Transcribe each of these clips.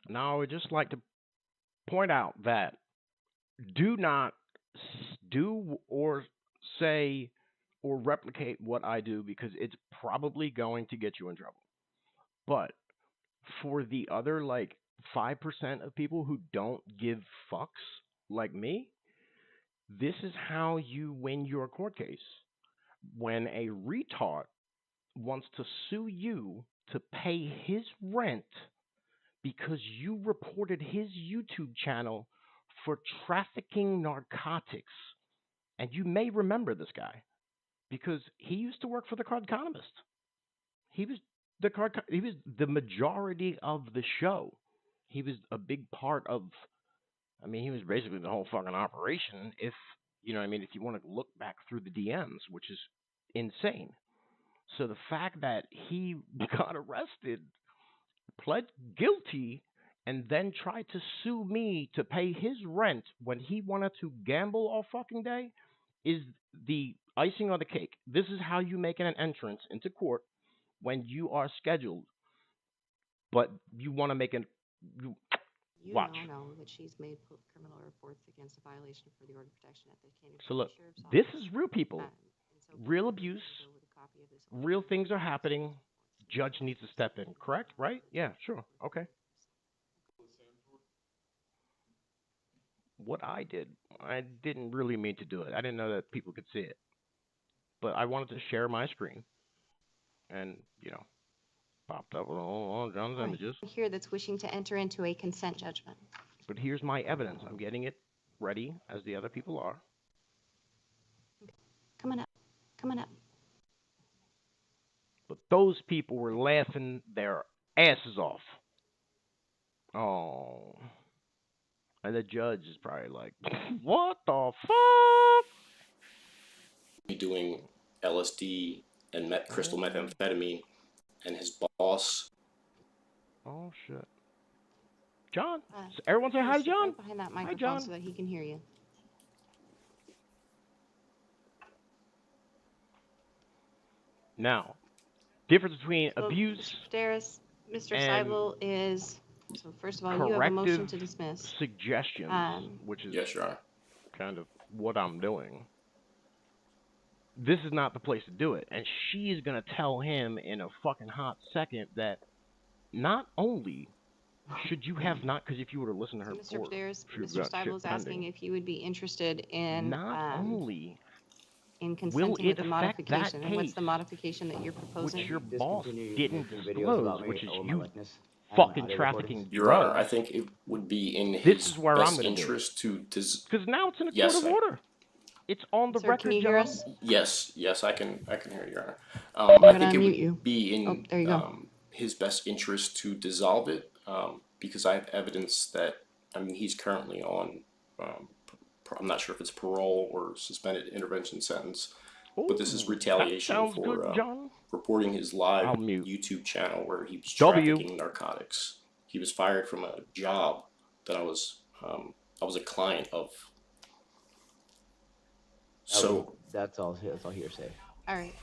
Now, I would just like to point out that do not do or say or replicate what I do because it's probably going to get you in trouble. But for the other like 5% of people who don't give fucks like me, this is how you win your court case. When a retard wants to sue you to pay his rent because you reported his YouTube channel for trafficking narcotics. And you may remember this guy because he used to work for the Card Economist. He was he was the majority of the show. He was a big part of, I mean, he was basically the whole fucking operation. If you know what I mean, if you want to look back through the DMs, which is insane. So the fact that he got arrested, pled guilty, and then tried to sue me to pay his rent when he wanted to gamble all fucking day is the icing on the cake. This is how you make an entrance into court when you are scheduled, but you want to make an you, You watch. now know that she's made criminal reports against a violation for the order of protection at the Canyon So County look, Sheriff's this Office. is real people, And so real please abuse, go with a copy of this real order. things are happening. Judge needs to step in. Correct? Right? Yeah, sure. Okay. What I did, I didn't really mean to do it. I didn't know that people could see it, but I wanted to share my screen, and popped up with all John's images. Here that's wishing to enter into a consent judgment. But here's my evidence. I'm getting it ready as the other people are. Come on up. Come on up. But those people were laughing their asses off. Oh. And the judge is probably like, what the fuck? Doing LSD and crystal methamphetamine, and his boss. Oh, shit. John. Everyone say hi, John. Right behind that microphone, hi, John. so that he can hear you. Now, difference between abuse. Mr. Seibel is, so first of all, you have a motion to dismiss. Suggestions, which is yes, Your Honor, kind of what I'm doing. This is not the place to do it. And she's going to tell him in a fucking hot second that not only should you have not, because if you were to listen to her Mr. report, Mr. Seibel is asking if you would be interested in not only in consenting with the modification. And what's the modification that you're proposing? Which your boss didn't disclose, which is you fucking trafficking Your Honor, I think it would be in his best interest to because now it's in a court of order. It's on the record. Can you hear us? Yes, I can hear you, Your Honor. I think it would be in his best interest to dissolve it, because I have evidence that, I mean, he's currently on, I'm not sure if it's parole or suspended intervention sentence, but this is retaliation for reporting his live YouTube channel where he was trafficking narcotics. He was fired from a job that I was a client of. So that's all hearsay. All right.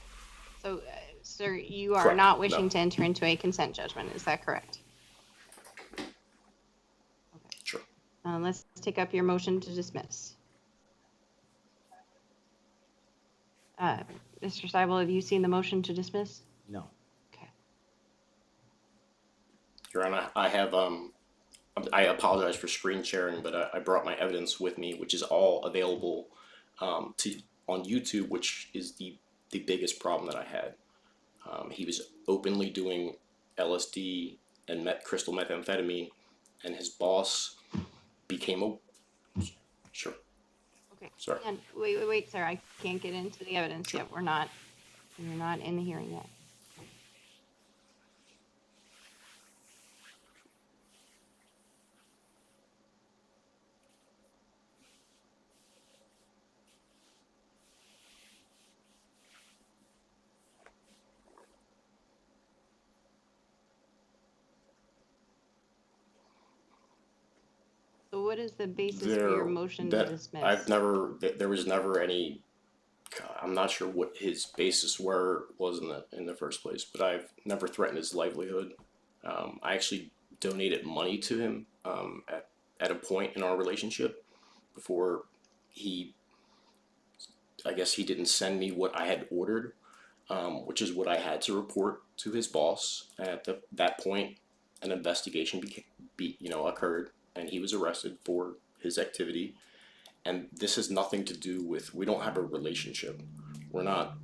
So, sir, you are not wishing to enter into a consent judgment. Is that correct? Okay. Sure. Let's take up your motion to dismiss. Mr. Seibel, have you seen the motion to dismiss? No. Okay. Your Honor, I have I apologize for screen sharing, but I brought my evidence with me, which is all available on YouTube, which is the biggest problem that I had. He was openly doing LSD and crystal methamphetamine, and his boss became a... Sure. Okay. Sorry. And wait, sir. I can't get into the evidence yet. You're not in the hearing yet. So what is the basis for your motion to dismiss? There was never any, I'm not sure what his basis was in the first place, but I've never threatened his livelihood. I actually donated money to him at a point in our relationship before he, I guess he didn't send me what I had ordered, which is what I had to report to his boss. At that point, an investigation occurred, and he was arrested for his activity. And this has nothing to do with, we don't have a relationship. We're not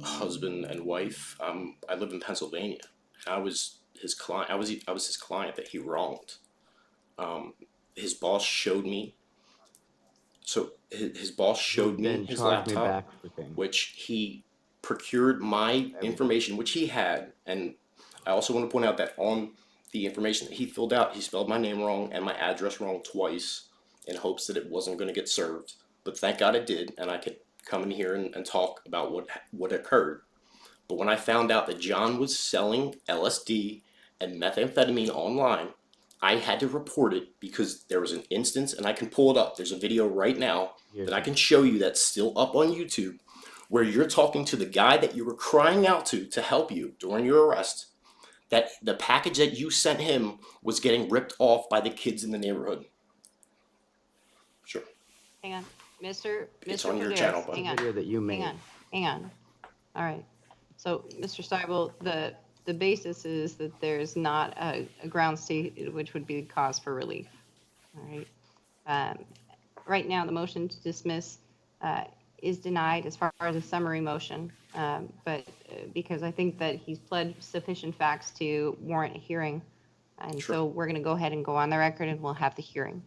husband and wife. I live in Pennsylvania. I was his client. I was his client that he wronged. His boss showed me. So his boss showed me his laptop, which he procured my information, which he had. And I also want to point out that on the information that he filled out, he spelled my name wrong and my address wrong twice in hopes that it wasn't going to get served. But thank God it did, and I could come in here and talk about what occurred. But when I found out that John was selling LSD and methamphetamine online, I had to report it because there was an instance, and I can pull it up. There's a video right now that I can show you that's still up on YouTube, where you're talking to the guy that you were crying out to help you during your arrest, that the package that you sent him was getting ripped off by the kids in the neighborhood. Sure. Hang on. Mr. It's on your Paderas, channel, buddy. hang on. Video that you made. Hang on. All right. So, Mr. Steibel, the basis is that there's not a ground state which would be cause for relief. All right. Right now, the motion to dismiss is denied as far as a summary motion, but because I think that he's pled sufficient facts to warrant a hearing, and Sure. so we're going to go ahead and go on the record, and we'll have the hearing.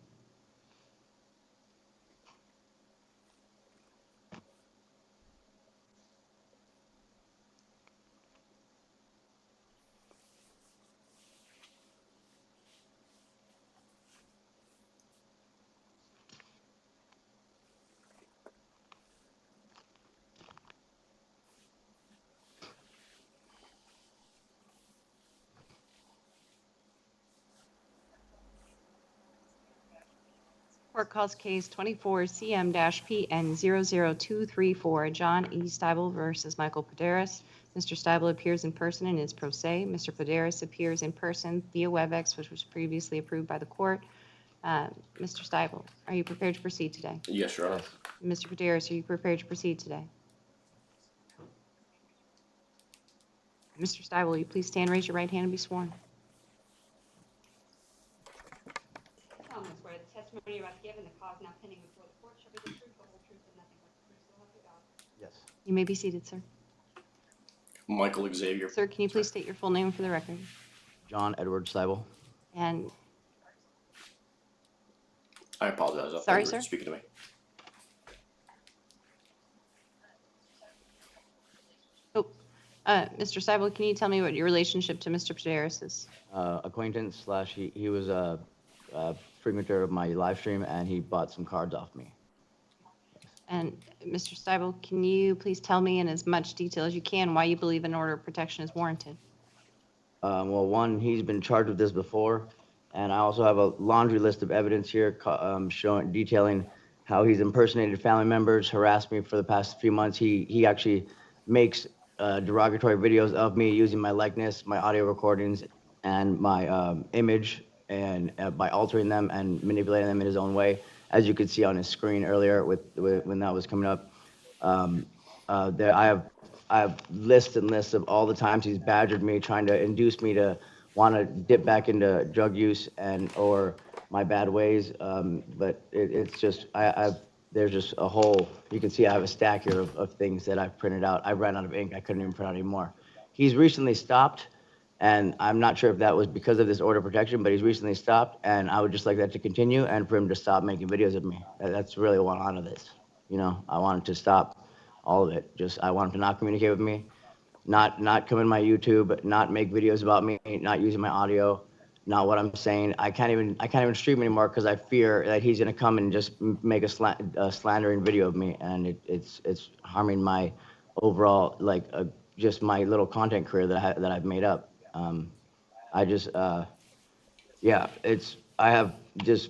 Court calls case 24-CM-PN00234, John E. Steibel versus Michael Paderas. Mr. Steibel appears in person and is pro se. Mr. Paderas appears in person via WebEx, which was previously approved by the court. Mr. Steibel, are you prepared to proceed today? Yes, Your Honor. Mr. Paderas, are you prepared to proceed today? Mr. Steibel, will you please stand, raise your right hand, and be sworn? Swear the testimony you're about to give and the cause now pending before the court shall be the truth, the whole truth, and nothing but the truth, so help you God. Yes. You may be seated, sir. Michael Xavier. Sir, can you please state your full name for the record? John Edward Steibel. And, I apologize. I thought Sorry, you were sir? speaking to me. Mr. Steibel, can you tell me what your relationship to Mr. Paderas is? Acquaintance / he was a frequenter of my live stream, and he bought some cards off me. And, Mr. Steibel, can you please tell me in as much detail as you can why you believe an order of protection is warranted? Well, one, he's been charged with this before, and I also have a laundry list of evidence here detailing how he's impersonated family members, harassed me for the past few months. He actually makes derogatory videos of me using my likeness, my audio recordings, and my image, and by altering them and manipulating them in his own way, as you could see on his screen earlier when that was coming up. I have lists and lists of all the times he's badgered me, trying to induce me to want to dip back into drug use or my bad ways. But it's just there's just a whole. You can see I have a stack here of things that I've printed out. I ran out of ink. I couldn't even print out anymore. He's recently stopped, and I'm not sure if that was because of this order of protection, but he's recently stopped, and I would just like that to continue and for him to stop making videos of me. That's really what I want out of this. You know, I want him to stop all of it. I want him to not communicate with me, not come in my YouTube, not make videos about me, not using my audio, not what I'm saying. I can't even stream anymore because I fear that he's gonna come and just make a slandering video of me, and it's harming my overall just my little content career that I've made up. I have just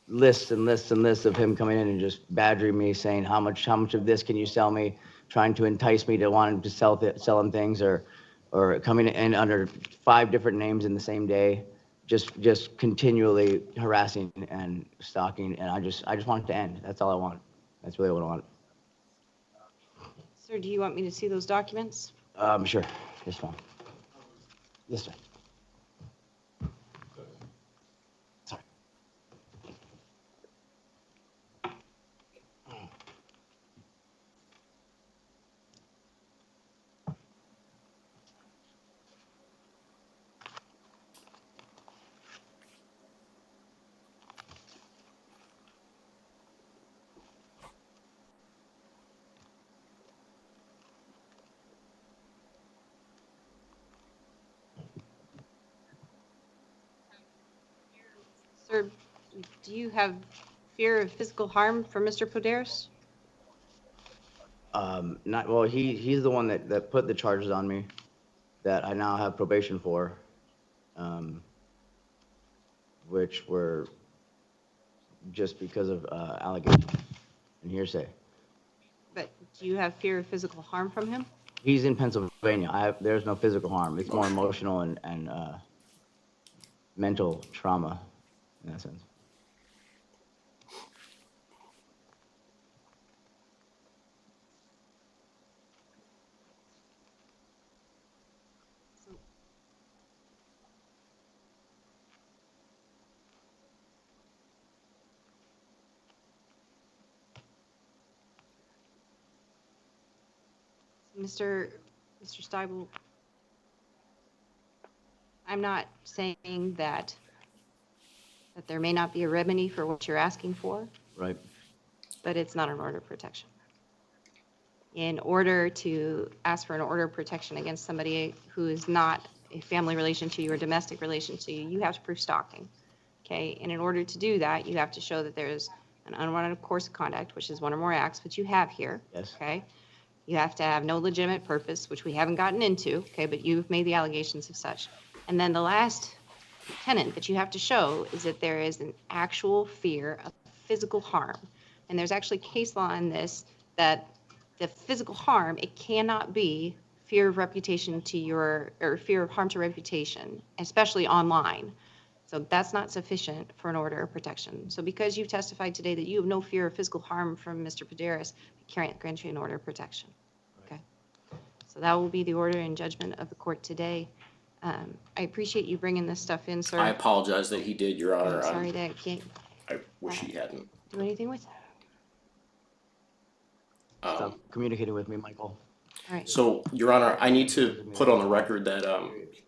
lists and lists and lists of him coming in and just badgering me, saying how much of this can you sell me, trying to entice me to want him to sell him things, or or coming in under 5 different names in the same day, just continually harassing and stalking, and I just want it to end. That's all I want. That's really what I want. Sir, do you want me to see those documents? Sure. Yes, ma'am. Yes, sir. Sorry. Sir, do you have fear of physical harm for Mr. Poderis? Not well. He's the one that put the charges on me that I now have probation for, which were just because of allegations and hearsay. But do you have fear of physical harm from him? He's in Pennsylvania. There's no physical harm. It's more emotional and mental trauma in that sense. Mr. Steibel, I'm not saying that there may not be a remedy for what you're asking for, Right. but it's not an order of protection. In order to ask for an order of protection against somebody who is not a family relation to you or domestic relation to you, you have to prove stalking. Okay, and in order to do that, you have to show that there's an unwanted course of conduct, which is one or more acts, which you have here. Yes. Okay, you have to have no legitimate purpose, which we haven't gotten into. Okay, but you've made the allegations of such. And then the last tenet that you have to show is that there is an actual fear of physical harm. And there's actually case law in this that the physical harm, it cannot be fear of reputation to your, or fear of harm to reputation, especially online. So that's not sufficient for an order of protection. So because you've testified today that you have no fear of physical harm from Mr. Poderis, we can't grant you an order of protection. Okay. So that will be the order and judgment of the court today. I appreciate you bringing this stuff in, sir. I apologize that he did, Your Honor. I'm sorry that I can't I wish he hadn't. do anything with it. Stop communicating with me, Michael. All right. So, Your Honor, I need to put on the record that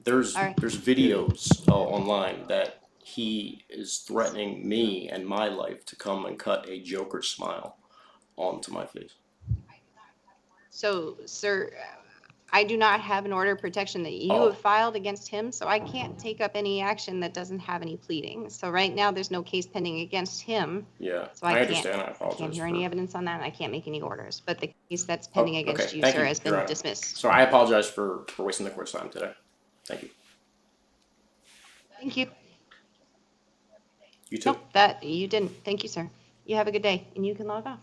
there's All right. there's videos online that he is threatening me and my life to come and cut a Joker smile onto my face. So, sir, I do not have an order of protection that you Oh. have filed against him, so I can't take up any action that doesn't have any pleading. So right now, there's no case pending against him. Yeah, So I understand. I apologize. can't hear for- any evidence on that, and I can't make any orders. But the case that's pending against okay. you, Thank sir, you, has Your been Honor. dismissed. So I apologize for wasting the court's time today. Thank you. Thank you. You too. Nope, that, you didn't. Thank you, sir. You have a good day, and you can log off.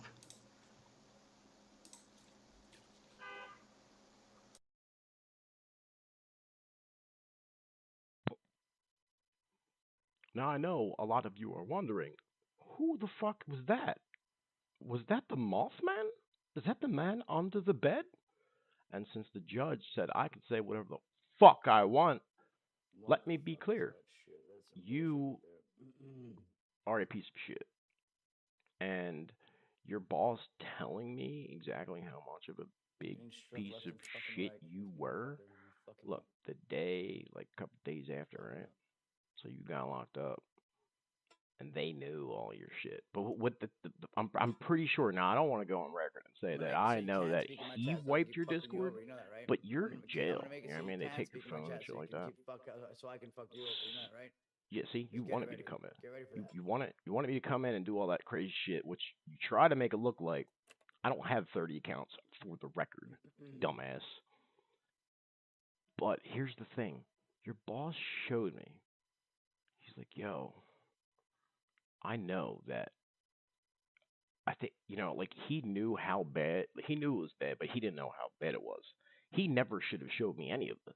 Now I know a lot of you are wondering, who the fuck was that? Was that the Mothman? Is that the man under the bed? And since the judge said I could say whatever the fuck I want, let me be clear. You are a piece of shit. And your boss telling me exactly how much of a big piece of shit you were. Look, the day, like a couple days after, right? So you got locked up, and they knew all your shit. But what I'm pretty sure now. I don't want to go on record and say that I know that he wiped your Discord, but you're in jail. You know what I mean? They take your phone and shit like that. So I can fuck you up, you know that, right? Yeah, see, you wanted me to come in. You wanted me to come in and do all that crazy shit, which you try to make it look like I don't have 30 accounts for the record, dumbass. But here's the thing. Your boss showed me. He's like, yo, I know that. I think, like he knew how bad, he knew it was bad, but he didn't know how bad it was. He never should have showed me any of this,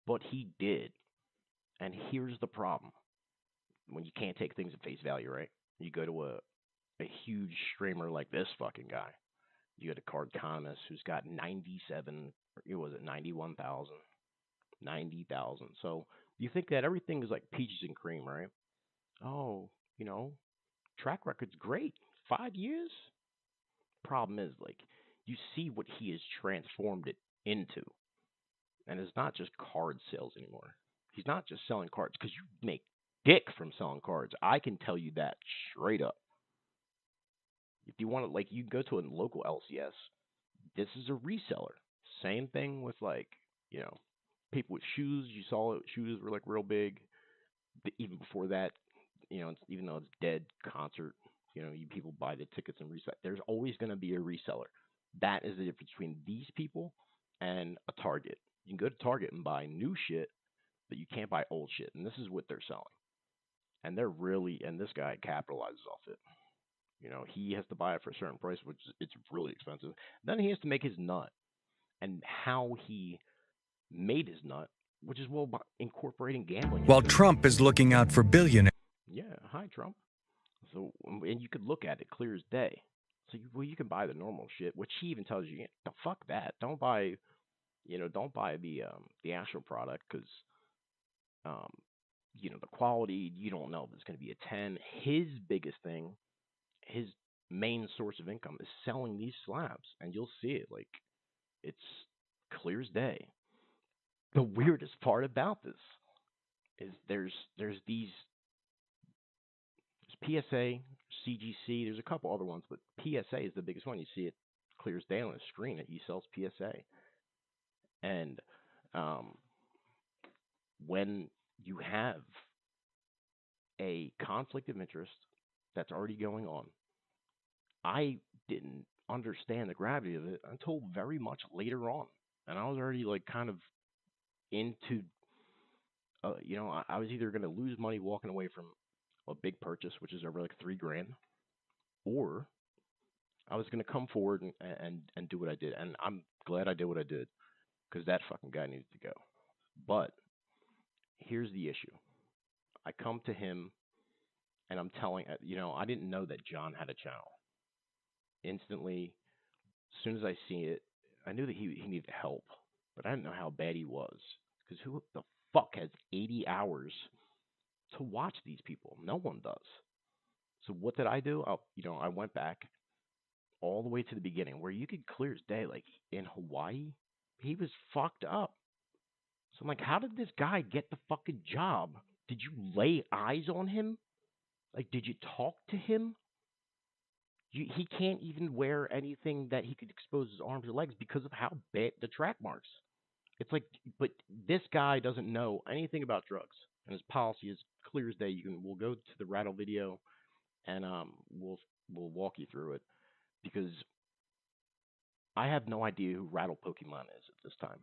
but he did. And here's the problem: when you can't take things at face value, right? You go to a huge streamer like this fucking guy. You got a card economist who's got 97, or was it 91,000, 90,000. So you think that everything is like peaches and cream, right? Oh, track record's great. 5 years. Problem is, like, you see what he has transformed it into, and it's not just card sales anymore. He's not just selling cards because you make dick from selling cards. I can tell you that straight up. If you want to, like, you go to a local LCS, this is a reseller. Same thing with, like, people with shoes. You saw shoes were like real big. Even before that, even though it's dead concert, you people buy the tickets and resell. There's always going to be a reseller. That is the difference between these people and a Target. You can go to Target and buy new shit, but you can't buy old shit. And this is what they're selling. And and this guy capitalizes off it. He has to buy it for a certain price, which it's really expensive. Then he has to make his nut. And how he made his nut, which is by incorporating gambling. While Trump is looking out for billionaires. Yeah, hi Trump. So, and you could look at it clear as day. So, you can buy the normal shit, which he even tells you, fuck that. Don't buy, don't buy the actual product because, the quality, you don't know if it's going to be a 10. His biggest thing, his main source of income is selling these slabs, and you'll see it like it's clear as day. The weirdest part about this is there's these PSA, CGC. There's a couple other ones, but PSA is the biggest one. You see it clear as day on the screen that he sells PSA. And when you have a conflict of interest that's already going on, I didn't understand the gravity of it until very much later on. And I was already like kind of into, I was either going to lose money walking away from a big purchase, which is over like $3,000, or I was going to come forward and do what I did. And I'm glad I did what I did because that fucking guy needed to go. But here's the issue. I come to him and I'm telling, I didn't know that John had a channel. Instantly, as soon as I see it, I knew that he needed help, but I didn't know how bad he was. Because who the fuck has 80 hours to watch these people? No one does. So what did I do? I went back all the way to the beginning where you could clear as day, like in Hawaii, he was fucked up. So I'm like, how did this guy get the fucking job? Did you lay eyes on him? Like, did you talk to him? He can't even wear anything that he could expose his arms or legs because of how bad the track marks. It's like, but this guy doesn't know anything about drugs, and his policy is clear as day. We'll go to the rattle video, and we'll walk you through it because I have no idea who Rattle Pokemon is at this time.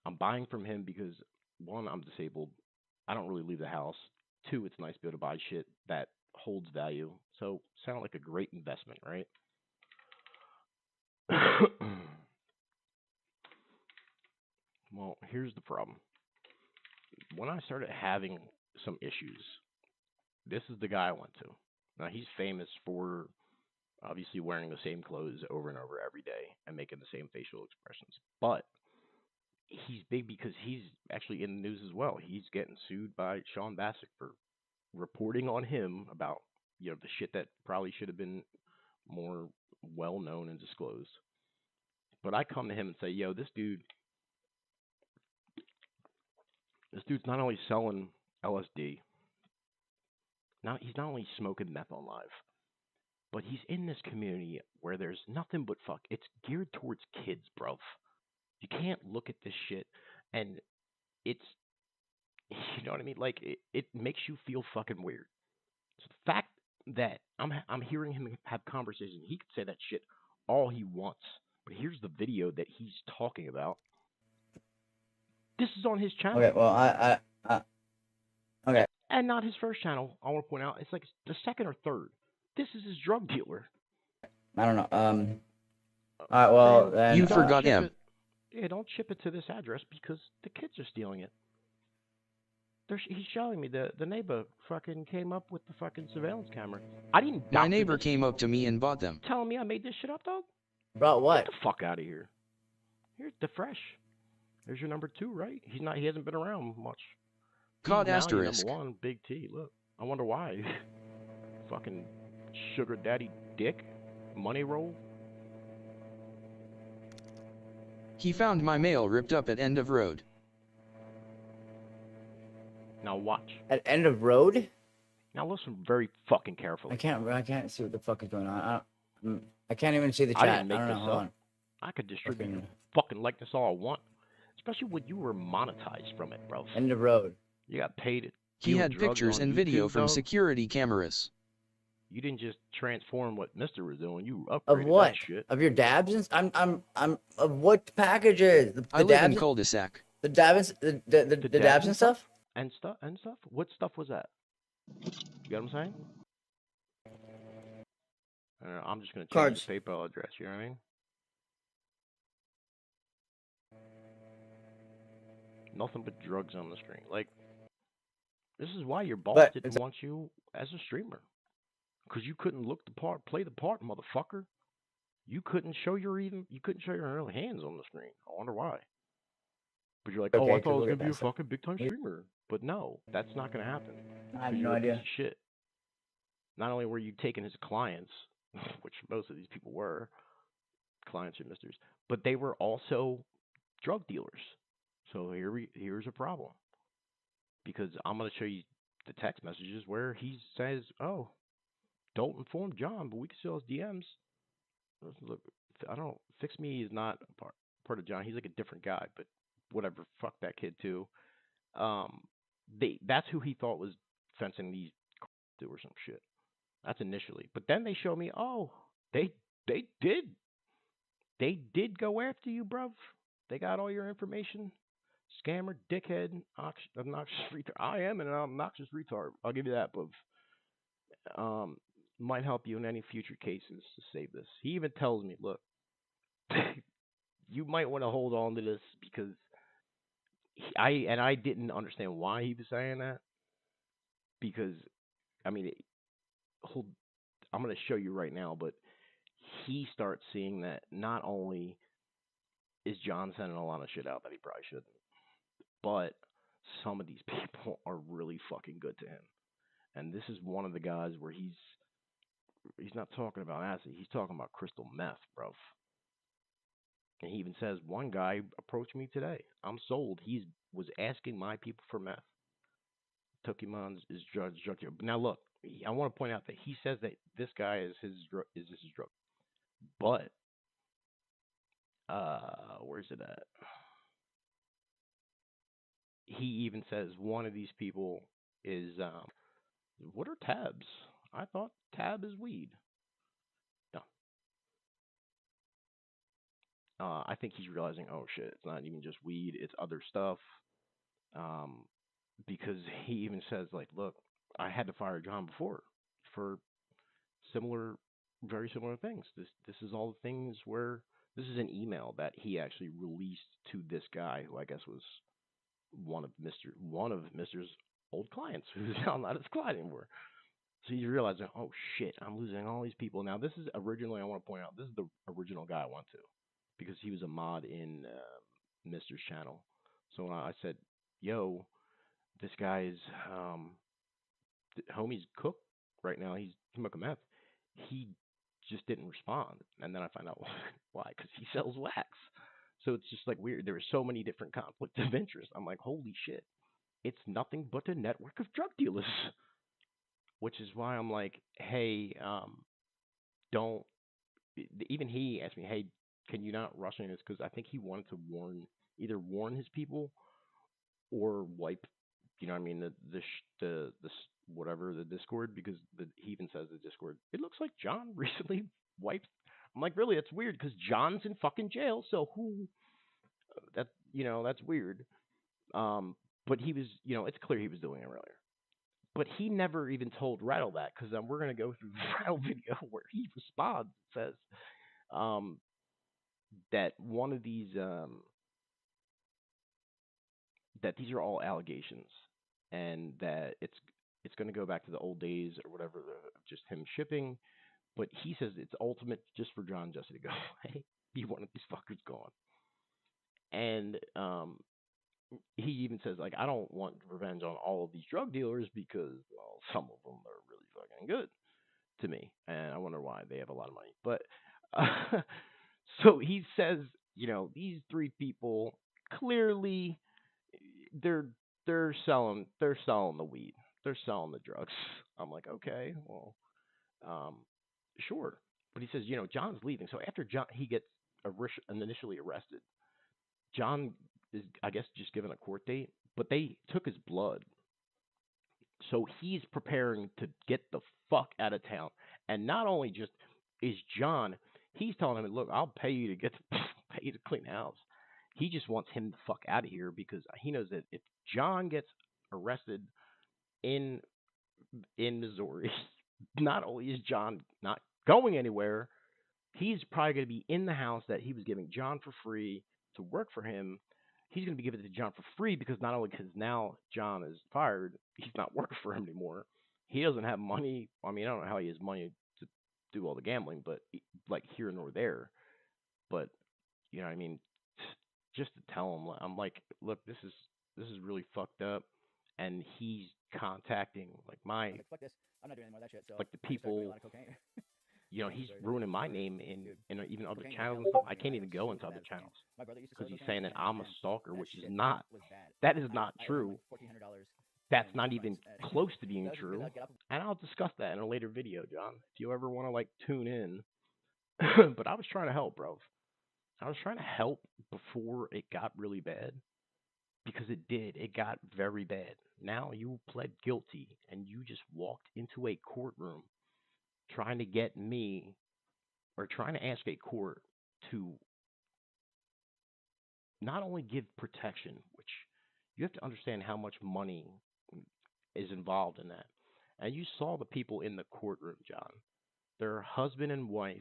I'm buying from him because, one, I'm disabled. I don't really leave the house. Two, it's nice to be able to buy shit that holds value. So, sound like a great investment, right? Well, here's the problem. When I started having some issues, this is the guy I went to. Now, he's famous for obviously wearing the same clothes over and over every day and making the same facial expressions. But he's big because he's actually in the news as well. He's getting sued by Sean Bassick for reporting on him about, the shit that probably should have been more well known and disclosed. But I come to him and say, yo, this dude's not only selling LSD, he's not only smoking meth on live, but he's in this community where there's nothing but fuck. It's geared towards kids, bruv. You can't look at this shit and it's, you know what I mean? Like, it makes you feel fucking weird. So the fact that I'm hearing him have conversations, he could say that shit all he wants. But here's the video that he's talking about. This is on his channel. Okay, well, okay. And not his first channel, I want to point out. It's like the second or third. This is his drug dealer. I don't know. All right, well, then... You forgot him. yeah, don't ship it to this address because the kids are stealing it. He's showing me the neighbor fucking came up with the fucking surveillance camera. I didn't My doctor neighbor this. came up to me and bought them. Telling me I made this shit up, dog? Brought what? Get the fuck out of here. Here's the fresh. There's your number 2, right? He hasn't been around much. Cod Now your asterisk. number 1, Big T. Look, I wonder why. Fucking sugar daddy dick, money roll. He found my mail ripped up at end of road. Now watch. At end of road? Now listen very fucking carefully. I can't see what the fuck is going on. I can't even see the I chat. didn't make don't know. this Hold up. on. I could distribute Fucking- your fucking likeness all I want. Especially when you were monetized from it, bro. End of road. You got paid it. He had pictures and video from YouTube, security cameras. You didn't just transform what Mister was doing. You upgraded Of what? that shit. Of your dabs and I'm of what packages? The I live dabs, in cul-de-sac. the dabs, the dabs and stuff. And stuff. What stuff was that? You get what I'm saying? I'm just gonna change Cards. the PayPal address. You know what I mean? Nothing but drugs on the screen. Like, this is why your boss But didn't want you as a streamer. Because you couldn't look the part, play the part, motherfucker. You couldn't show your real hands on the screen. I wonder why. But you're like, Okay, oh, I thought I could was look gonna at be a that stuff. fucking big time streamer. But no, that's not gonna happen. I have 'Cause no you're a piece idea. of shit. Not only were you taking his clients, which most of these people were, clients or misters, but they were also drug dealers. So here's a problem. Because I'm going to show you the text messages where he says, oh, don't inform John, but we can still his DMs. Look, I don't, Fix Me is not a part of John. He's like a different guy, but whatever, fuck that kid too. That's who he thought was fencing these to or some shit. That's initially. But then they show me, oh, they did go after you, bruv. They got all your information. Scammer, dickhead, obnoxious retard. I am an obnoxious retard. I'll give you that, but might help you in any future cases to save this. He even tells me, look, you might want to hold on to this because I didn't understand why he was saying that. Because, I mean, I'm going to show you right now, but he starts seeing that not only is John sending a lot of shit out that he probably shouldn't, but some of these people are really fucking good to him. And this is one of the guys where he's not talking about acid, he's talking about crystal meth, bro. And he even says, one guy approached me today. I'm sold. He was asking my people for meth. Took him on his drug. Now look, I want to point out that he says that this guy is his drug. But where's it at? He even says one of these people is what are tabs? I thought tab is weed. No. I think he's realizing, oh shit, it's not even just weed, it's other stuff. Because he even says, like, look, I had to fire John before for very similar things. This is all the things where this is an email that he actually released to this guy who I guess was one of Mr.'s old clients who's now not his client anymore. So he's realizing, oh shit, I'm losing all these people. Now this is originally, I want to point out, this is the original guy I went to because he was a mod in Mr.'s channel. So when I said, yo, this guy is homie's cook right now. He's smoking meth. He just didn't respond, and then I find out why, because he sells wax. So it's just like weird. There are so many different conflicts of interest. I'm like, holy shit, it's nothing but a network of drug dealers. Which is why I'm like, hey, don't. Even he asked me, hey, can you not rush into this? Because I think he wanted to either warn his people or wipe, you know what I mean, the whatever, the Discord, because he even says the Discord, it looks like John recently wiped. I'm like, really? That's weird because John's in fucking jail. So that's weird. But he was, it's clear he was doing it earlier. But he never even told Rattle that because we're going to go through the Rattle video where he responds and says that one of these that these are all allegations, and that it's going to go back to the old days or whatever, just him shipping. But he says it's ultimate just for John Jesse to go away. He wanted these fuckers gone, and he even says like, I don't want revenge on all of these drug dealers because well, some of them are really fucking good to me, and I wonder why they have a lot of money. But so he says, these three people clearly they're selling the weed, they're selling the drugs. I'm like, okay, well, um, sure. But he says, John's leaving. So after John he gets initially arrested, John is, I guess, just given a court date, but they took his blood. So he's preparing to get the fuck out of town. And not only just is John, he's telling him, look, I'll pay you to pay you to clean the house. He just wants him the fuck out of here because he knows that if John gets arrested in Missouri, not only is John not going anywhere, he's probably going to be in the house that he was giving John for free to work for him. He's going to be giving it to John for free because not only because now John is fired, he's not working for him anymore. He doesn't have money. I mean, I don't know how he has money to do all the gambling, but like here nor there. But I mean, just to tell him, I'm like, look, this is really fucked up, and he's contacting like Fuck this. I'm not doing any more of that shit. So like the I just started doing a people. lot of cocaine. He's ruining my name in even other channels and stuff. I can't even go into other channels My brother used to because sell he's cocaine, saying that and I'm a stalker, that which is shit not. was bad. That is not I owed him true. like $1,400. That's in not even fines, and close to being that was just true. because I'd get up. And I'll discuss that in a later video, John. If you ever want to like tune in. But I was trying to help, bro. I was trying to help before it got really bad because it did. It got very bad. Now you pled guilty and you just walked into a courtroom trying to get me or trying to ask a court to not only give protection, which you have to understand how much money is involved in that. And you saw the people in the courtroom, John. They're husband and wife.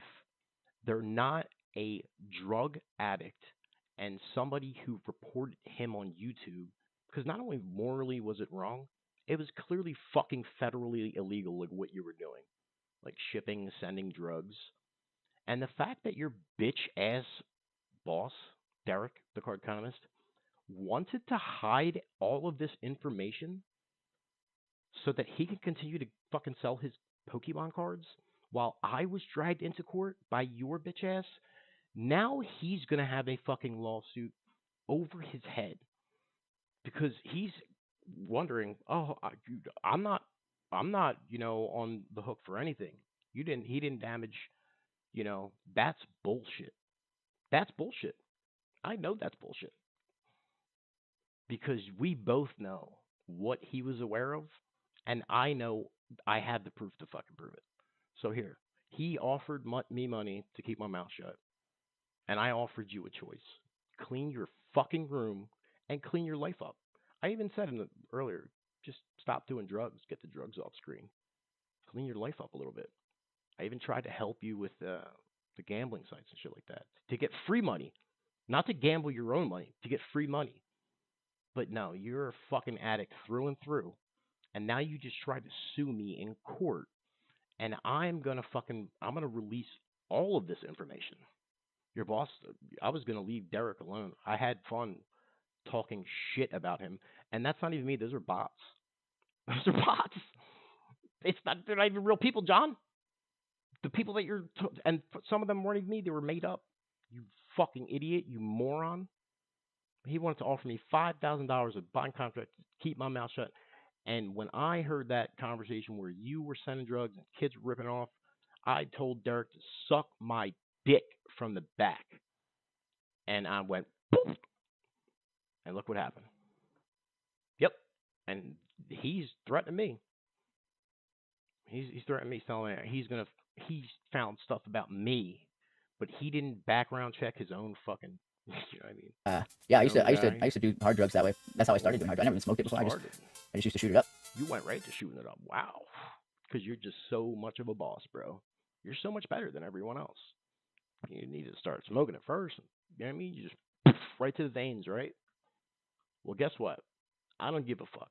They're not a drug addict and somebody who reported him on YouTube because not only morally was it wrong, it was clearly fucking federally illegal, like what you were doing, like shipping, sending drugs. And the fact that your bitch ass boss, Derek, the card economist, wanted to hide all of this information so that he could continue to fucking sell his Pokemon cards while I was dragged into court by your bitch ass, now he's going to have a fucking lawsuit over his head because he's wondering, oh, I'm not, on the hook for anything. He didn't damage, that's bullshit. That's bullshit. I know that's bullshit because we both know what he was aware of, and I know I have the proof to fucking prove it. So here, he offered me money to keep my mouth shut, and I offered you a choice: clean your fucking room and clean your life up. I even said earlier, just stop doing drugs, get the drugs off screen, clean your life up a little bit. I even tried to help you with the gambling sites and shit like that to get free money, not to gamble your own money, to get free money. But no, you're a fucking addict through and through. And now you just tried to sue me in court. And I'm going to release all of this information. Your boss, I was going to leave Derek alone. I had fun talking shit about him. And that's not even me. Those are bots. Those are bots. They're not even real people, John. The people that and some of them weren't even me. They were made up. You fucking idiot. You moron. He wanted to offer me $5,000 of buying contract to keep my mouth shut. And when I heard that conversation where you were sending drugs and kids were ripping off, I told Derek to suck my dick from the back. And I went, boom. And look what happened. Yep. And he's threatening me. He's threatening me, telling me he's found stuff about me, but he didn't background check his own fucking. You know what I mean? Yeah, I used to do hard drugs that way. That's how I started doing hard drugs. I never even smoked it before. I just used to shoot it up. You went right to shooting it up. Wow. Because you're just so much of a boss, bro. You're so much better than everyone else. You need to start smoking it first. You know what I mean? You just right to the veins, right? Well, guess what? I don't give a fuck.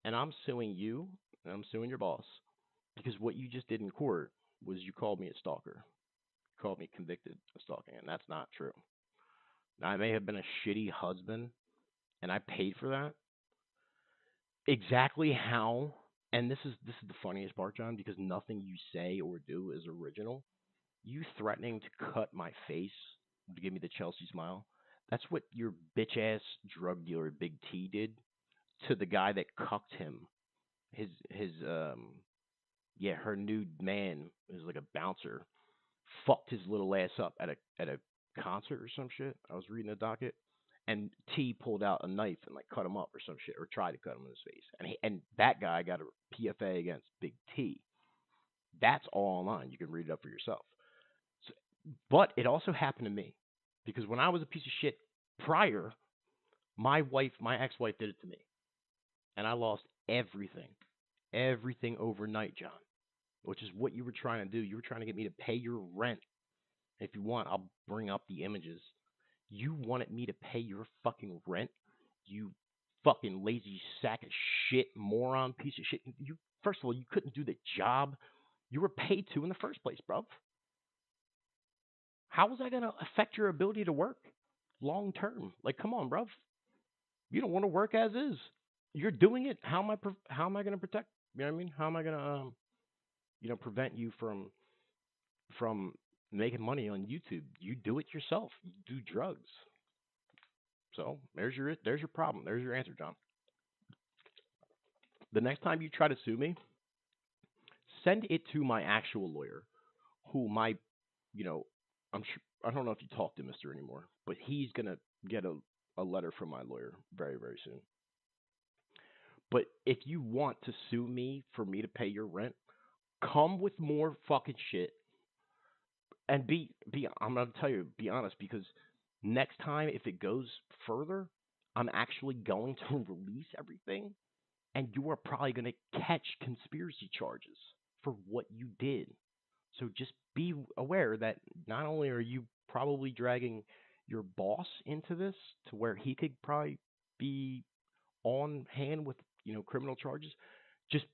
And I'm suing you, and I'm suing your boss, because what you just did in court was you called me a stalker. You called me convicted of stalking, and that's not true. Now, I may have been a shitty husband, and I paid for that. Exactly how, and this is the funniest part, John, because nothing you say or do is original. You threatening to cut my face to give me the Chelsea smile. That's what your bitch ass drug dealer Big T did to the guy that cucked him. His yeah, her new man is like a bouncer. Fucked his little ass up at a concert or some shit. I was reading the docket, and T pulled out a knife and like cut him up or some shit, or tried to cut him in his face. And that guy got a PFA against Big T. That's all online. You can read it up for yourself. So, but it also happened to me, because when I was a piece of shit prior, my ex-wife, did it to me, and I lost everything overnight, John. Which is what you were trying to do. You were trying to get me to pay your rent. If you want, I'll bring up the images. You wanted me to pay your fucking rent. You fucking lazy sack of shit, moron, piece of shit. You first of all, you couldn't do the job you were paid to in the first place, bruv. How was I gonna affect your ability to work long term? Like, come on, bruv. You don't want to work as is. You're doing it. How am I gonna protect? You know what I mean? How am I gonna prevent you from making money on YouTube? You do it yourself. You do drugs. So there's your problem. There's your answer, John. The next time you try to sue me, send it to my actual lawyer, who I'm sure, I don't know if you talk to Mister anymore, but he's gonna get a letter from my lawyer very, very soon. But if you want to sue me for me to pay your rent, come with more fucking shit. And I'm gonna tell you, be honest, because next time if it goes further, I'm actually going to release everything, and you are probably gonna catch conspiracy charges for what you did. So just be aware that not only are you probably dragging your boss into this to where he could probably be on hand with criminal charges, just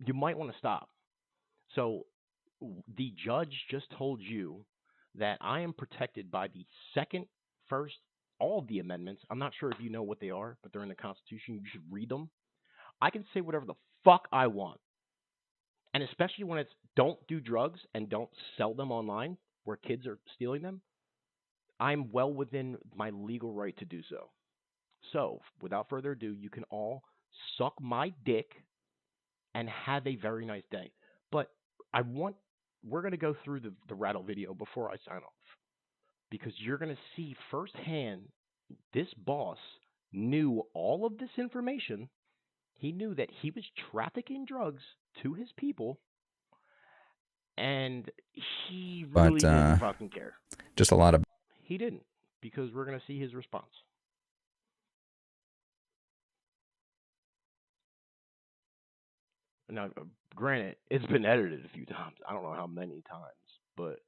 you might want to stop. So the judge just told you that I am protected by the second, first, all of the amendments. I'm not sure if you know what they are, but they're in the Constitution. You should read them. I can say whatever the fuck I want. And especially when it's don't do drugs and don't sell them online where kids are stealing them, I'm well within my legal right to do so. So, without further ado, you can all suck my dick and have a very nice day. But we're going to go through the rattle video before I sign off, because you're going to see firsthand this boss knew all of this information. He knew that he was trafficking drugs to his people, and he really didn't fucking care. Just a lot of... He didn't, because we're going to see his response. Now, granted, it's been edited a few times. I don't know how many times, but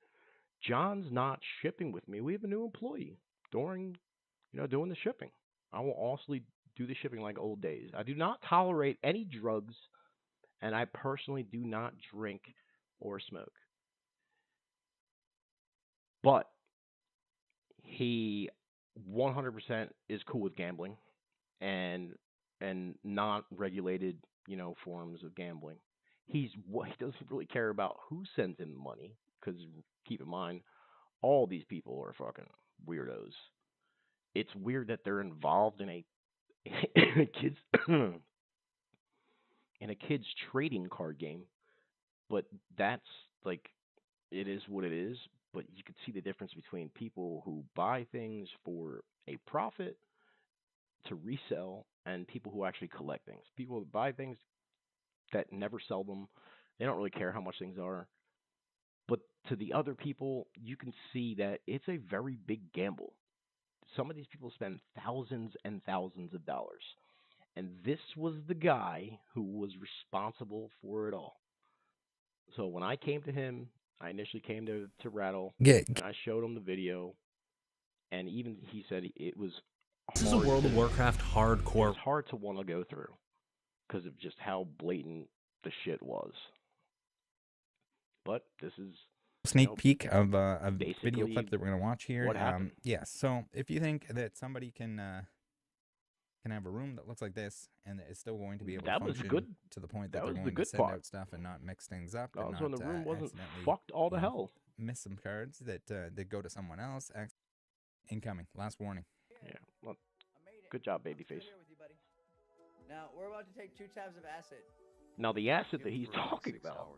John's not shipping with me. We have a new employee doing the shipping. I will also do the shipping like old days. I do not tolerate any drugs, and I personally do not drink or smoke. But he 100% is cool with gambling and not regulated, forms of gambling. He doesn't really care about who sends him money, because keep in mind, all these people are fucking weirdos. It's weird that they're involved in a kids in a kids trading card game, but that's like, it is what it is. But you can see the difference between people who buy things for a profit to resell and people who actually collect things. People who buy things that never sell them, they don't really care how much things are. But to the other people, you can see that it's a very big gamble. Some of these people spend thousands and thousands of dollars. And this was the guy who was responsible for it all. So when I came to him, I initially came to Rattle, and I showed him the video. And even he said it was This is a World of Warcraft hardcore. It's hard to want to go through because of just how blatant the shit was. But this is sneak peek of a video clip that we're going to watch here. What happened? Yes, so if you think that somebody can have a room that looks like this and it's still going to be able to function to the point that they're going to send out stuff and not mix things up and not when the room wasn't accidentally fucked all to hell. Miss some cards that go to someone else. Incoming. Last warning. Yeah. Well, good job, babyface. Now we're about to take 2 tabs of acid. Now the acid that he's talking about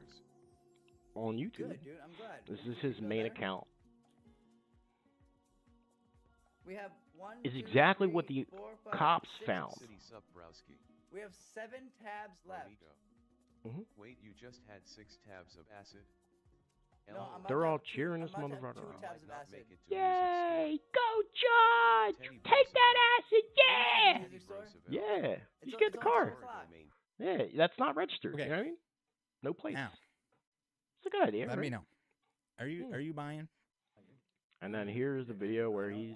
on YouTube. Good, dude. I'm glad. This is his main account. We have 1, is 2, exactly 3, what the 4, 5, cops 6. found. We have 7 tabs left. Wait, you just had 6 tabs of acid? No, they're all cheering this motherfucker. Yay! Go, Judge! Take that acid! Yeah! Yeah! Just get the car. Yeah, that's not registered. Okay. You know what I mean? No plates. Now, it's a good idea. Let right? me know. Are you buying? And then here's the video where he's.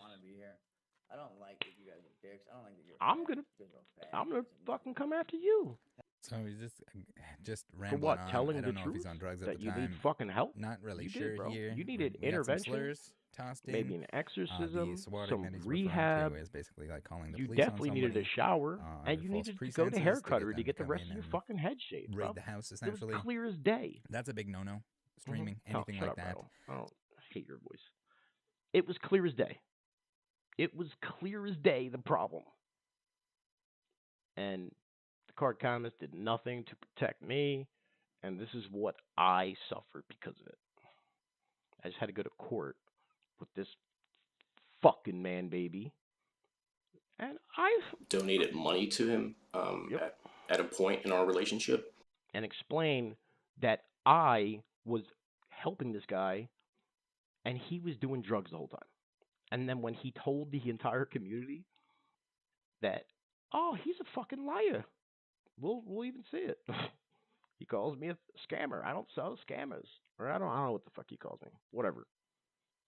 I don't like that you guys are dicks. I don't like that I'm gonna fucking come after you. So he's just rambling for what? on. Telling I the don't know truth if he's on drugs at that the you time. need fucking help. Not really you sure did, bro. here. You needed We got intervention. some slurs tossed in. Maybe an exorcism. Some that he's rehab. is basically like calling the you police definitely on needed a shower, and you false needed to go to hair cutter to get the come rest in of your and fucking head shaved. raid Bro. the house It essentially. was clear as day. That's a big no-no. Streaming Oh, anything shut like up, that. Rattle. I don't hate your voice. It was clear as day. It was clear as day the problem. And the card comments did nothing to protect me, and this is what I suffered because of it. I just had to go to court with this fucking man baby, and I donated money to him at a point in our relationship, and explain that I was helping this guy, and he was doing drugs the whole time. And then when he told the entire community that, oh, he's a fucking liar, we'll even see it. He calls me a scammer. I don't sell scammers, or I don't know what the fuck he calls me. Whatever.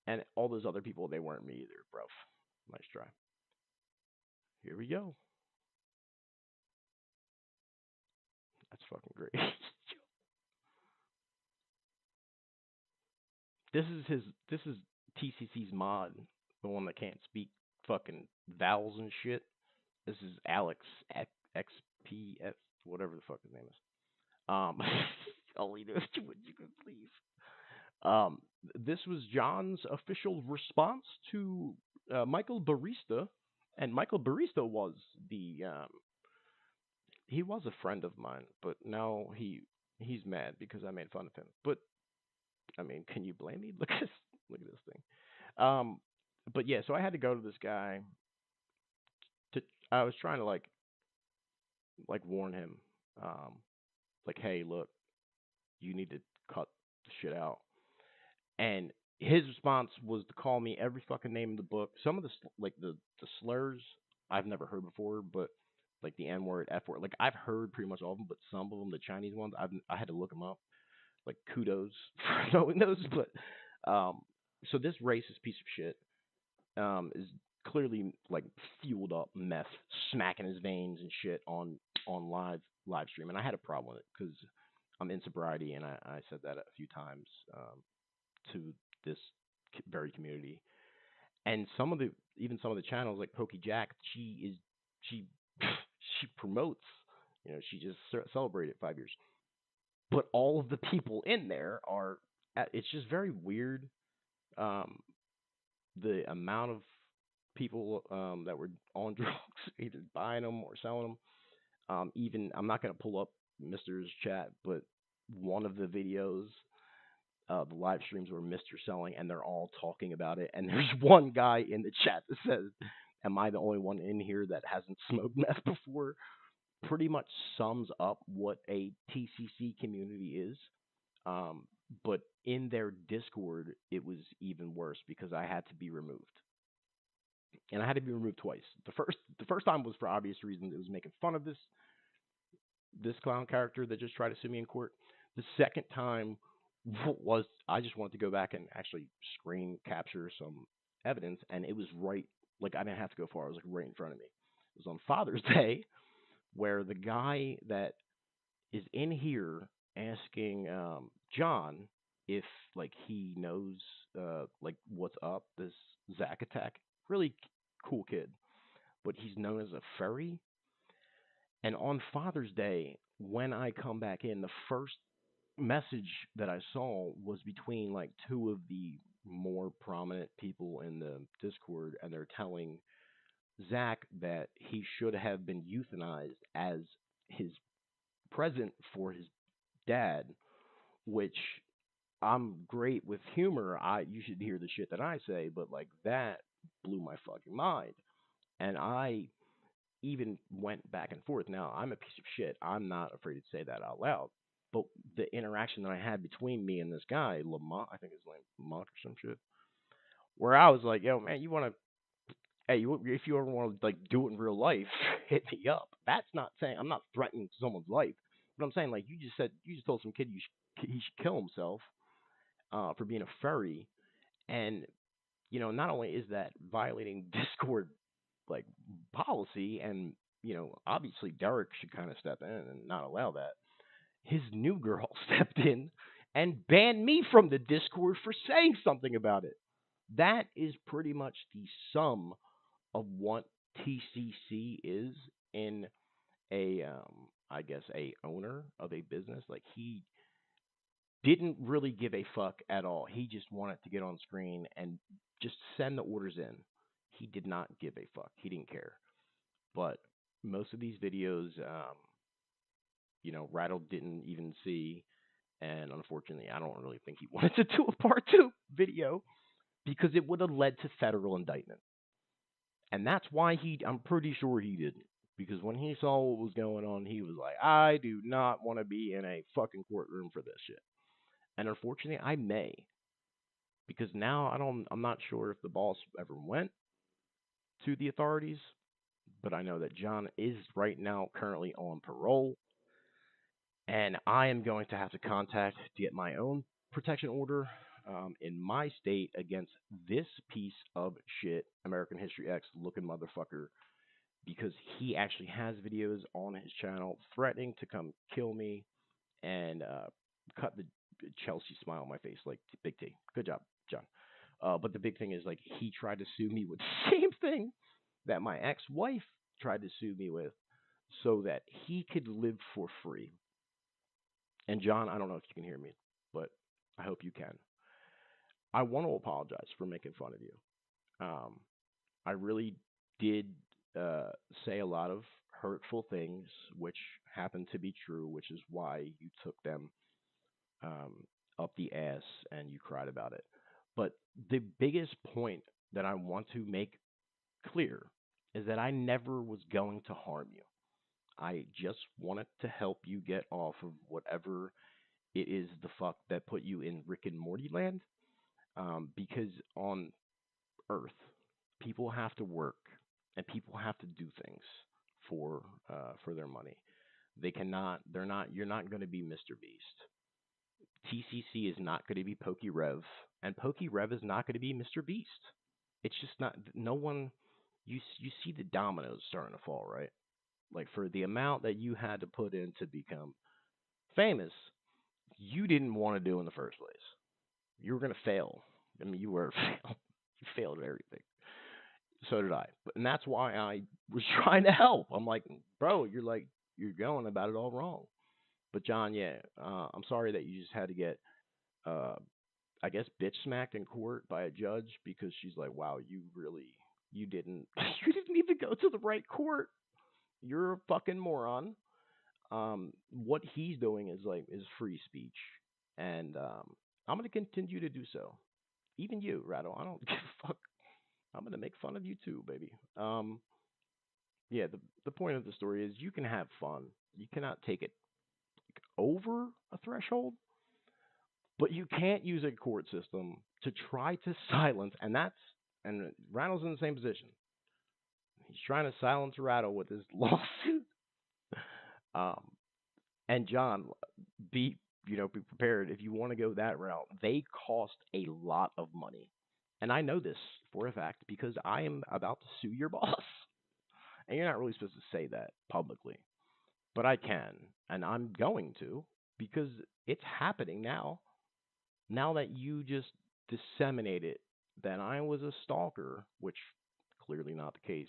And all those other people, they weren't me either, bro. Nice try. Here we go. That's fucking great. This is TCC's mod, the one that can't speak fucking vowels and shit. This is Alex XPS, whatever the fuck his name is. All he knows would you could please. This was John's official response to Michael Barista, and Michael Barista was he was a friend of mine, but now he's mad because I made fun of him. But I mean, can you blame me? Look at this thing. But yeah, so I had to go to this guy. I was trying to like warn him, like, hey, look, you need to cut the shit out. And his response was to call me every fucking name in the book. Some of the the slurs I've never heard before, but like the N word, F word, like I've heard pretty much all of them, but some of them, the Chinese ones, I had to look them up. Like kudos for knowing those, but so this racist piece of shit is clearly like fueled up meth, smacking his veins and shit on live stream, and I had a problem with it because I'm in sobriety, and I said that a few times to this very community, and some of the channels like Pokey Jack, she promotes, she just celebrated 5 years, but all of the people in there are, it's just very weird. The amount of people that were on drugs, either buying them or selling them. Even I'm not gonna pull up Mr's chat, but one of the videos, the live streams were Mr. selling, and they're all talking about it. And there's one guy in the chat that says, "Am I the only one in here that hasn't smoked meth before?" Pretty much sums up what a TCC community is. But in their Discord, it was even worse because I had to be removed. And I had to be removed twice. The first time was for obvious reasons. It was making fun of this clown character that just tried to sue me in court. The second time was I just wanted to go back and actually screen capture some evidence, and it was right Like, I didn't have to go far. It was like right in front of me. It was on Father's Day, where the guy that is in here asking John if like he knows like what's up. This Zach attack, really cool kid, but he's known as a furry. And on Father's Day, when I come back in, the first message that I saw was between like two of the more prominent people in the Discord, and they're telling Zach that he should have been euthanized as his present for his dad, which I'm great with humor. You should hear the shit that I say, but like that blew my fucking mind. And I even went back and forth. Now, I'm a piece of shit. I'm not afraid to say that out loud. But the interaction that I had between me and this guy, Lamont, I think his name Lamont or some shit, where I was like, "Yo, man, you want to? Hey, if you ever want to like do it in real life, hit me up." That's not saying I'm not threatening someone's life, but I'm saying like you just told some kid he should kill himself for being a furry, and not only is that violating Discord like policy, and obviously Derek should kind of step in and not allow that. His new girl stepped in and banned me from the Discord for saying something about it. That is pretty much the sum of what TCC is in a I guess a owner of a business. Like, he didn't really give a fuck at all. He just wanted to get on screen and just send the orders in. He did not give a fuck. He didn't care. But most of these videos, Rattle didn't even see. And unfortunately, I don't really think he wanted to do a part two video because it would have led to federal indictment. And that's why I'm pretty sure he didn't. Because when he saw what was going on, he was like, I do not want to be in a fucking courtroom for this shit. And unfortunately, I may. Because now I'm not sure if the boss ever went to the authorities, but I know that John is right now currently on parole, and I am going to have to contact to get my own protection order in my state against this piece of shit, American History X looking motherfucker, because he actually has videos on his channel threatening to come kill me and cut the Chelsea smile on my face like Big T. Good job, John. But the big thing is, like, he tried to sue me with the same thing that my ex-wife tried to sue me with so that he could live for free. And John, I don't know if you can hear me, but I hope you can. I want to apologize for making fun of you. I really did say a lot of hurtful things, which happened to be true, which is why you took them up the ass and you cried about it. But the biggest point that I want to make clear is that I never was going to harm you. I just wanted to help you get off of whatever it is the fuck that put you in Rick and Morty land. Because on Earth, people have to work and people have to do things for their money. They cannot. They're not. You're not going to be Mr. Beast. TCC is not going to be Pokey Rev, and Pokey Rev is not going to be Mr. Beast. It's just not. No one. You see the dominoes starting to fall, right? Like, for the amount that you had to put in to become famous, you didn't want to do in the first place. You were going to fail. I mean, you were failed. You failed at everything. So did I. And that's why I was trying to help. I'm like, bro, you're going about it all wrong. But John, yeah, I'm sorry that you just had to get, I guess, bitch smacked in court by a judge, because she's like, wow, you didn't even go to the right court. You're a fucking moron. What he's doing is free speech, and I'm gonna continue to do so. Even you, Rattle. I don't give a fuck. I'm gonna make fun of you too, baby. Yeah. The point of the story is you can have fun. You cannot take it over a threshold, but you can't use a court system to try to silence. And Rattle's in the same position. He's trying to silence Rattle with his lawsuit. And John, be prepared if you want to go that route. They cost a lot of money, And I know this for a fact because I am about to sue your boss. And you're not really supposed to say that publicly, but I can, and I'm going to because it's happening now. Now that you just disseminated that I was a stalker, which clearly not the case,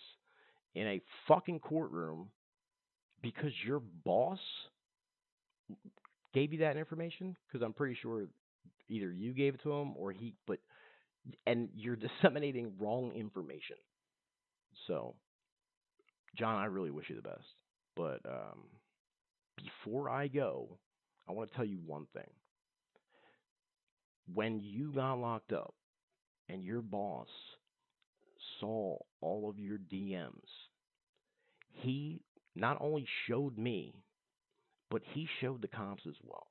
in a fucking courtroom because your boss gave you that information, because I'm pretty sure either you gave it to him or he, and you're disseminating wrong information. So, John, I really wish you the best. But before I go, I want to tell you one thing. When you got locked up and your boss saw all of your DMs, he not only showed me, but he showed the cops as well.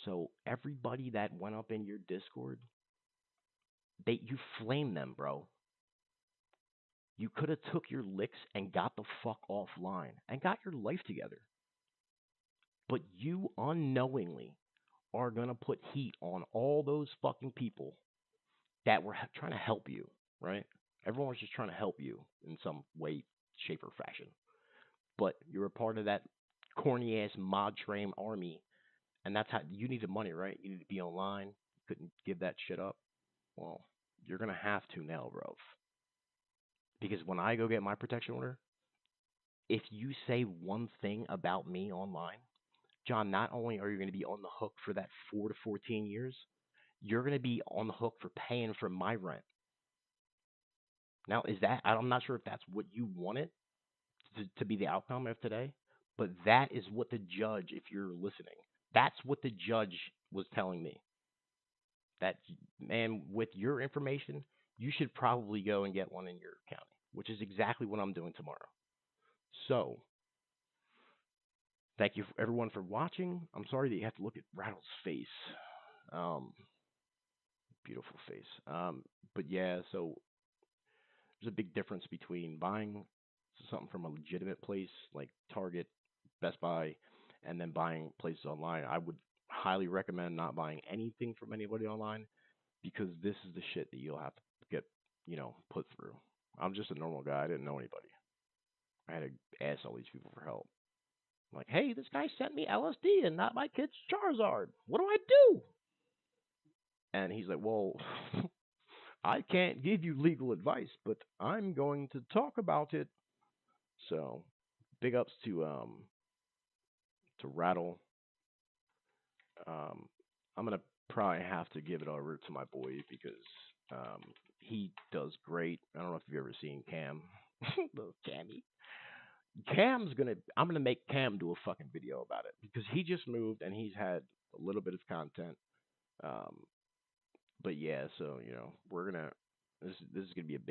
So everybody that went up in your Discord, you flamed them, bro. You could have took your licks and got the fuck offline and got your life together. But you unknowingly are going to put heat on all those fucking people that were trying to help you, right? Everyone was just trying to help you in some way, shape, or fashion. But you're a part of that corny ass mod train army, and that's how you needed money, right? You need to be online. You couldn't give that shit up. Well, you're gonna have to now, bro. Because when I go get my protection order, if you say one thing about me online, John, not only are you going to be on the hook for that 4 to 14 years, you're going to be on the hook for paying for my rent. Now, I'm not sure if that's what you wanted to be the outcome of today, but that is what the judge, if you're listening, that's what the judge was telling me. That, man, with your information, you should probably go and get one in your county, which is exactly what I'm doing tomorrow. So, thank you everyone for watching. I'm sorry that you have to look at Rattle's face. Beautiful face. But yeah, so there's a big difference between buying something from a legitimate place like Target, Best Buy, and then buying places online. I would highly recommend not buying anything from anybody online because this is the shit that you'll have to get, put through. I'm just a normal guy. I didn't know anybody. I had to ask all these people for help. I'm like, hey, this guy sent me LSD and not my kid's Charizard. What do I do? And he's like, well, I can't give you legal advice, but I'm going to talk about it. So, big ups to Rattle. I'm gonna probably have to give it over to my boy because he does great. I don't know if you've ever seen Cam, little Cammy. I'm gonna make Cam do a fucking video about it because he just moved and he's had a little bit of content. But yeah, so we're gonna. This is gonna be a big